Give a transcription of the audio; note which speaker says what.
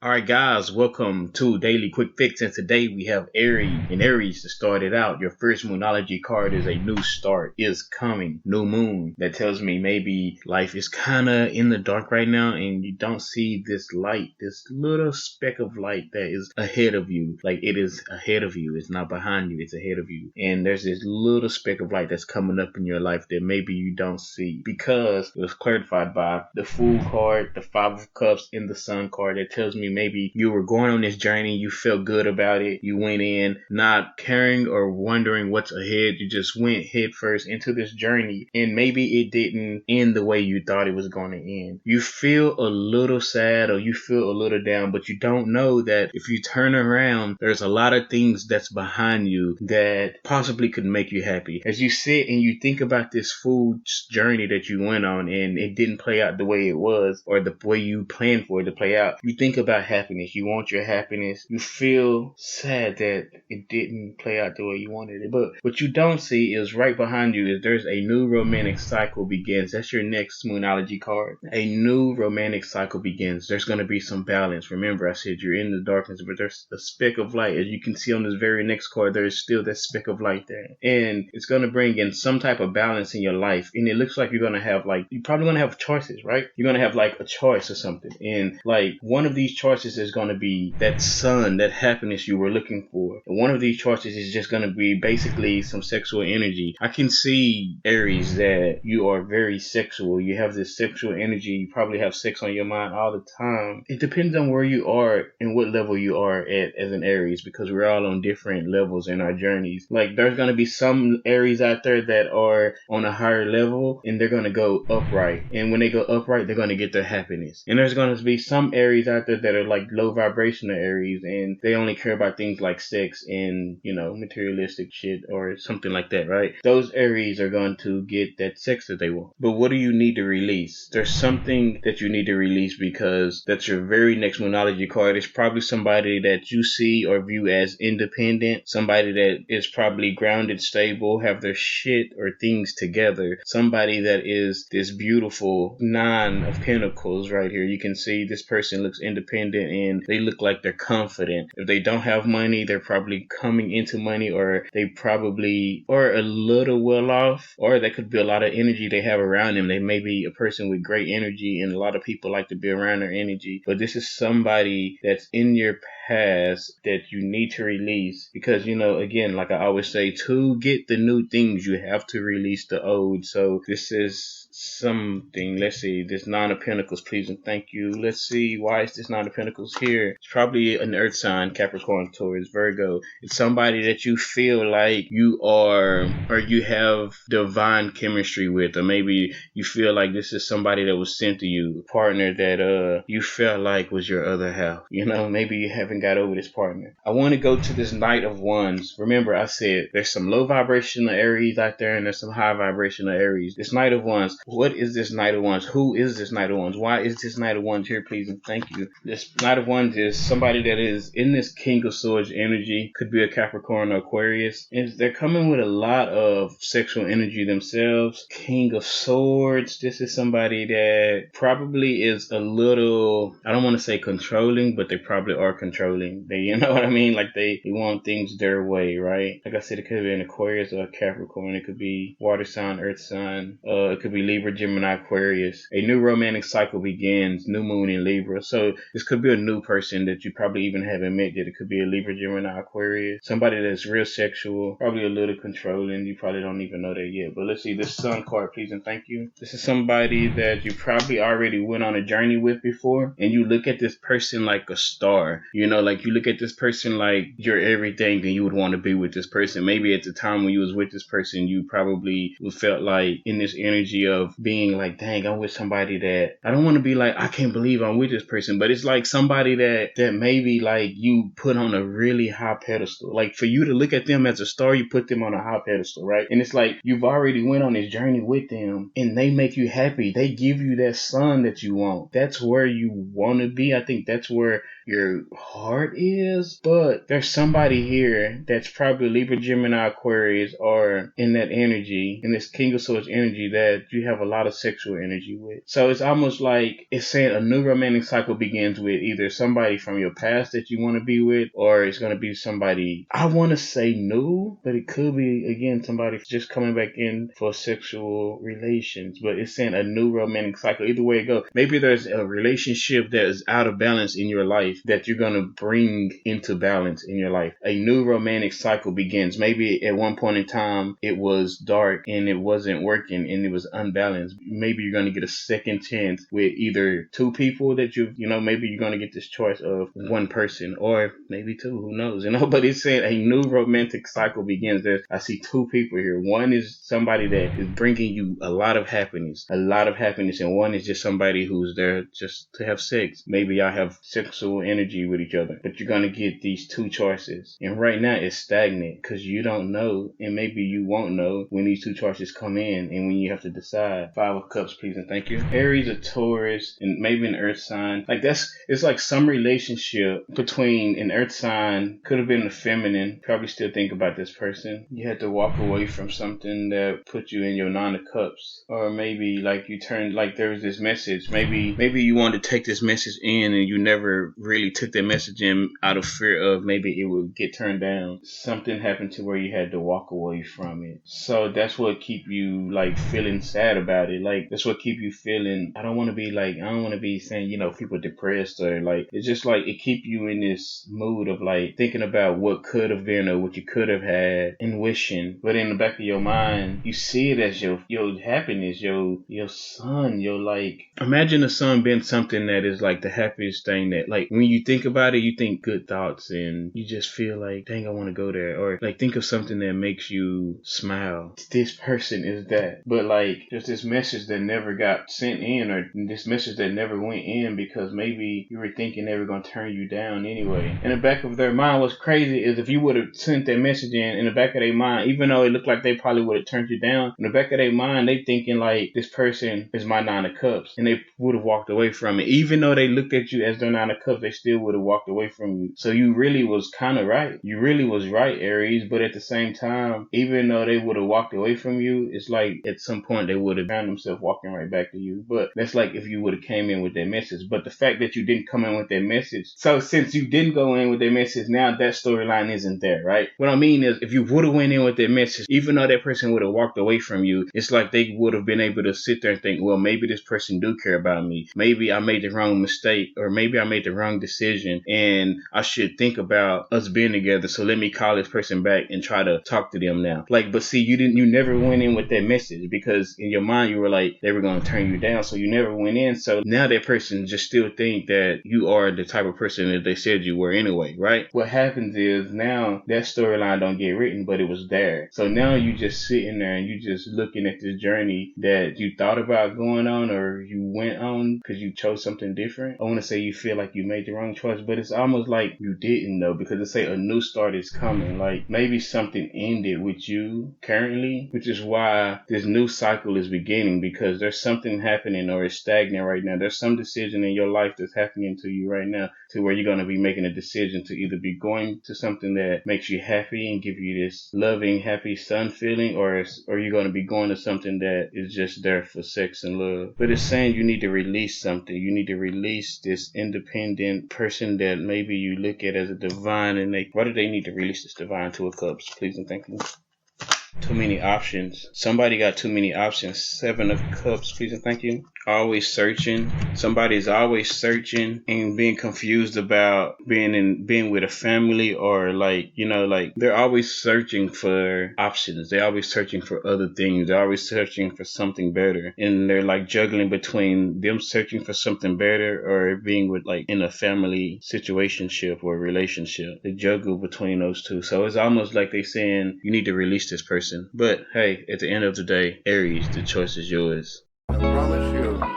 Speaker 1: All right, guys, welcome to Daily Quick Fix. And today we have Aries. And Aries, to start it out, your first moonology card is a new start is coming. New moon. That tells me maybe life is kind of in the dark right now and you don't see this light, this little speck of light that is ahead of you. Like it is ahead of you. It's not behind you, it's ahead of you. And there's this little speck of light that's coming up in your life that maybe you don't see because it was clarified by the Fool card, the Five of Cups, and the Sun card. That tells me maybe you were going on this journey, you felt good about it, you went in not caring or wondering what's ahead, you just went head first into this journey, and maybe it didn't end the way you thought it was going to end. You feel a little sad or you feel a little down, but you don't know that if you turn around, there's a lot of things that's behind you that possibly could make you happy. As you sit and you think about this food journey that you went on and it didn't play out the way it was or the way you planned for it to play out, you think about happiness. You want your happiness. You feel sad that it didn't play out the way you wanted it. But what you don't see is right behind you is there's a new romantic cycle begins. That's your next moonology card. A new romantic cycle begins. There's going to be some balance. Remember, I said you're in the darkness, but there's a speck of light. As you can see on this very next card, there is still that speck of light there. And it's going to bring in some type of balance in your life. And it looks like you're going to have you're probably going to have choices, right? You're going to have a choice or something. And one of these choices is going to be that sun, that happiness you were looking for. And one of these choices is just going to be basically some sexual energy. I can see, Aries, that you are very sexual. You have this sexual energy. You probably have sex on your mind all the time. It depends on where you are and what level you are at as an Aries, because we're all on different levels in our journeys. There's going to be some Aries out there that are on a higher level and they're going to go upright. And when they go upright, they're going to get their happiness. And there's going to be some Aries out there that are low vibrational Aries and they only care about things like sex and, materialistic shit or something like that, right? Those Aries are going to get that sex that they want. But what do you need to release? There's something that you need to release because that's your very next moonology card. It's probably somebody that you see or view as independent, somebody that is probably grounded, stable, have their shit or things together, somebody that is this beautiful Nine of Pentacles right here. You can see this person looks independent and they look like they're confident. If they don't have money, they're probably coming into money, or they probably are a little well off, or that could be a lot of energy they have around them. They may be a person with great energy and a lot of people like to be around their energy, but this is somebody that's in your past that you need to release because, again, like I always say, to get the new things, you have to release the old. So this is something. Let's see, this Nine of Pentacles, please and thank you. Let's see, why is this Nine of Pentacles here? It's probably an earth sign, Capricorn, Taurus, Virgo. It's somebody that you feel like you are, or you have divine chemistry with, or maybe you feel like this is somebody that was sent to you, a partner that you felt like was your other half. Maybe you haven't got over this partner. I want to go to this Knight of Wands. Remember, I said there's some low vibrational Aries out there and there's some high vibrational Aries. This Knight of Wands, what is this Knight of Wands? Who is this Knight of Wands? Why is this Knight of Wands here, please and thank you? This Knight of Wands is somebody that is in this King of Swords energy. Could be a Capricorn or Aquarius. And they're coming with a lot of sexual energy themselves. King of Swords. This is somebody that probably is a little, I don't want to say controlling, but they probably are controlling. They, you know what I mean? They want things their way, right? Like I said, it could be an Aquarius or a Capricorn. It could be water sign, earth sign. It could be Libra, Gemini, Aquarius. A new romantic cycle begins. New moon in Libra. So this could be a new person that you probably even haven't met yet. It could be a Libra, Gemini, Aquarius. Somebody that's real sexual. Probably a little controlling. You probably don't even know that yet. But let's see, this Sun card, please and thank you. This is somebody that you probably already went on a journey with before. And you look at this person like a star. You look at this person like you're everything and you would want to be with this person. Maybe at the time when you was with this person, you probably felt like in this energy of being like, dang, I'm with somebody that I don't want to be like, I can't believe I'm with this person, but it's like somebody that maybe you put on a really high pedestal. For you to look at them as a star, you put them on a high pedestal, right? And it's like you've already went on this journey with them and they make you happy. They give you that sun that you want. That's where you want to be. I think that's where your heart is. But there's somebody here that's probably Libra, Gemini, Aquarius, or in that energy, in this King of Swords energy, that you have a lot of sexual energy with. So it's almost like it's saying a new romantic cycle begins with either somebody from your past that you want to be with, or it's going to be somebody, I want to say new, but it could be, again, somebody just coming back in for sexual relations. But it's saying a new romantic cycle. Either way it goes. Maybe there's a relationship that is out of balance in your life that you're going to bring into balance in your life. A new romantic cycle begins. Maybe at one point in time it was dark and it wasn't working and it was unbalanced. Maybe you're going to get a second chance with either two people that maybe you're going to get this choice of one person or maybe two, who knows, but it's saying a new romantic cycle begins. I see two people here. One is somebody that is bringing you a lot of happiness, and one is just somebody who's there just to have sex. Maybe y'all have sexual energy with each other, but you're going to get these two choices. And right now it's stagnant because you don't know, and maybe you won't know when these two choices come in and when you have to decide. 5 of Cups, please and thank you. Aries, a Taurus, and maybe an Earth sign. It's like some relationship between an Earth sign, could have been a feminine, probably still think about this person. You had to walk away from something that put you in your 9 of Cups. Or maybe there was this message. Maybe you wanted to take this message in and you never really took that message in out of fear of maybe it would get turned down. Something happened to where you had to walk away from it. So that's what keep you feeling sad about it. That's what keep you feeling, I don't want to be saying, people depressed or it's just it keep you in this mood of thinking about what could have been or what you could have had and wishing. But in the back of your mind, you see it as your happiness, your sun, imagine the sun being something that is the happiest thing that when you think about it, you think good thoughts and you just feel dang, I want to go there. Or think of something that makes you smile. This person is that. But just this message that never got sent in, or this message that never went in because maybe you were thinking they were going to turn you down anyway. In the back of their mind, what's crazy is if you would have sent that message in the back of their mind, even though it looked like they probably would have turned you down, in the back of their mind, they thinking this person is my 9 of Cups, and they would have walked away from it. Even though they looked at you as their 9 of Cups, they still would have walked away from you. So you really was kind of right. You really was right, Aries, but at the same time, even though they would have walked away from you, it's at some point they would have found themselves walking right back to you. But that's if you would have came in with that message. But the fact that you didn't come in with that message, so since you didn't go in with that message, now that storyline isn't there, right? What I mean is, if you would have went in with that message, even though that person would have walked away from you, it's they would have been able to sit there and think, well, maybe this person do care about me. Maybe I made the wrong mistake, or maybe I made the wrong decision, and I should think about us being together. So let me call this person back and try to talk to them now. But see, you never went in with that message because in your mind you were they were going to turn you down, so you never went in. So now that person just still think that you are the type of person that they said you were anyway, right? What happens is now that storyline don't get written, but it was there. So now you just sitting there and you just looking at this journey that you thought about going on or you went on because you chose something different. I want to say you feel like you made the wrong choice, but it's almost you didn't though, because it say a new start is coming. Maybe something ended with you currently, which is why this new cycle is beginning, because there's something happening or it's stagnant right now. There's some decision in your life that's happening to you right now to where you're going to be making a decision to either be going to something that makes you happy and give you this loving, happy sun feeling, or you're going to be going to something that is just there for sex and love. But it's saying you need to release something. You need to release this independent person that maybe you look at as a divine, and why do they need to release this divine 2 of Cups? Please and thank you. Too many options. Somebody got too many options. 7 of Cups, please and thank you. Always searching. Somebody's always searching and being confused about being with a family, or they're always searching for options. They're always searching for other things. They're always searching for something better, and they're juggling between them searching for something better or being with in a family situationship or relationship. They juggle between those two. So it's almost like they saying you need to release this person. But hey, at the end of the day, Aries, the choice is yours.
Speaker 2: I promise you.